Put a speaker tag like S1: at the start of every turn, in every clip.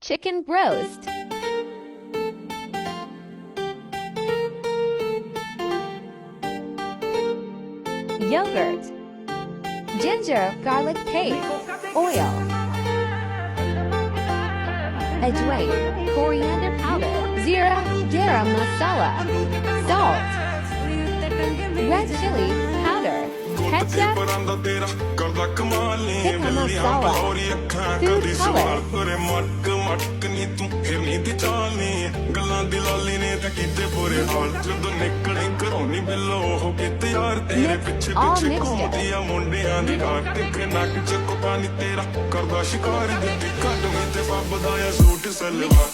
S1: chicken roast, yogurt, ginger garlic paste, oil, ajwain, coriander powder, zira, garam masala, salt, red chili powder, ketchup, tikka masala, food color,
S2: ਮਟਕ ਨੀ ਤੂੰ ਫਿਰਨੀ ਦੀ ਚਾਲਨੀ ਗੱਲਾਂ ਦੀ ਲਾਲੀ ਨੇ ਤਾਂ ਕੀਤੇ ਬੁਰੇ ਹਾਲ ਜਦੋਂ ਨਿਕਲੇ ਘਰੋਂ ਨੀ ਬਿੱਲੋ ਹੋ ਕਿਤੇ ਯਾਰ ਤੇਰੇ ਪਿੱਛੇ ਪਿੱਛੇ ਘੁੰਮਦੀ ਆ ਮੁੰਡਿਆਂ ਦੀ ਘਾਟ ਤੇ ਨੱਕ ਚ ਕੋਟਾ ਨੀ ਤੇਰਾ ਕਰਦਾ ਸ਼ਿਕਾਰ ਦਿੱਤੀ ਕੱਢ ਵੀ ਤੇ ਬੱਬ ਦਾ ਆ ਸੂਟ ਸਲਵਾ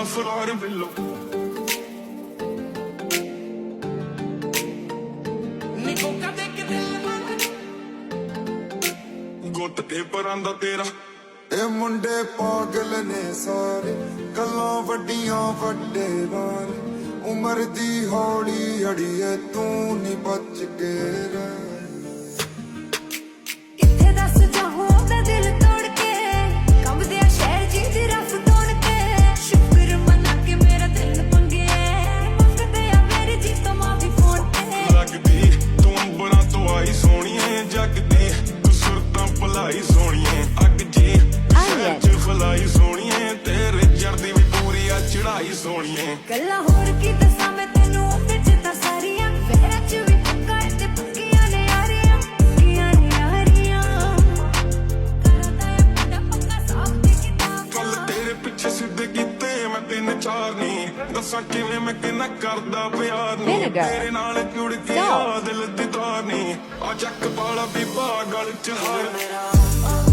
S2: ਫਰਾਰ ਬਿੱਲੋ ਨਿਕੋ ਕਦੇ ਕਿਤੇ ਗੁੱਟ ਤੇ ਪਰਾਂ ਦਾ ਤੇਰਾ
S3: ਇਹ ਮੁੰਡੇ ਪਾਗਲ ਨੇ ਸਾਰੇ ਗੱਲਾਂ ਵੱਡੀਆਂ ਵੱਡੇ ਵਾਲੇ ਉਮਰ ਦੀ ਹੌਲੀ ਅੜੀਏ ਤੂੰ ਨੀ ਬਚ ਕੇ ਰਹਿ
S4: ਕਿੱਥੇ ਦੱਸ ਜਾਹੂੰ ਦਾ ਦਿਲ ਤੋੜ ਕੇ ਕੰਬਦੇ ਆ ਸ਼ਹਿਰ ਜੀ ਦੀ ਰਫ ਤੋੜ ਕੇ ਸ਼ੁਕਰ ਮਨਾ ਕੇ ਮੇਰਾ ਦਿਲ ਪੰਗੇ ਮੰਗਦੇ ਆ ਮੇਰੇ ਜੀ ਤੋਂ ਮਾਫੀ ਫੋਨ ਤੇ
S2: ਲੱਗਦੀ ਤੂੰ ਅੰਬਰਾਂ ਤੋਂ ਆਈ ਸੋਹਣੀਏ ਜਗਦੀ ਤੂੰ ਸੁਰਤਾਂ ਭਲਾਈ ਸੋਹਣੀਏ ਅੱਗ ਜੀ ਸ਼ਹਿਰ ਚ ਫਲਾਈ ਸੋਹਣੀਏ ਤੇਰੇ ਜਰਦੀ ਵੀ ਪੂਰੀ ਆ ਚੜਾਈ ਸੋਹਣੀਏ
S4: ਗੱਲਾਂ ਹੋਰ ਕੀ ਦੱਸਾਂ ਮੈਂ ਤੈਨੂੰ ਵਿੱਚ ਤਾਂ ਸਾਰੀਆਂ ਫੇਰਾਂ ਚ ਵੀ ਪੱਕਾ ਤੇ ਪੱਕੀਆਂ ਨੇ ਯਾਰੀਆਂ ਕਰਦਾ ਆ ਪਿੰਡਾ ਪੱਕਾ ਸਾਫ ਦੀ ਕਿਤਾਬ
S2: ਕੱਲ ਤੇਰੇ ਪਿੱਛੇ ਸਿੱਧੇ ਕੀਤੇ ਮੈਂ ਤਿੰਨ ਚਾਰ ਨਹੀਂ ਦੱਸਾਂ ਕਿਵੇਂ ਮੈਂ ਕਿੰਨਾ ਕਰਦਾ ਪਿਆਰ ਨਹੀਂ
S1: Vinegar,
S2: ਤੇਰੇ ਨਾਲ ਜੁੜ ਕੇ ਆ ਦਿਲ ਦੀ ਤਾਰ ਨਹੀਂ ਆ ਚੱਕ ਵਾਲਾ ਬੀਬਾ ਗਲ ਚ ਹਾਰ
S4: ਮੇਰਾ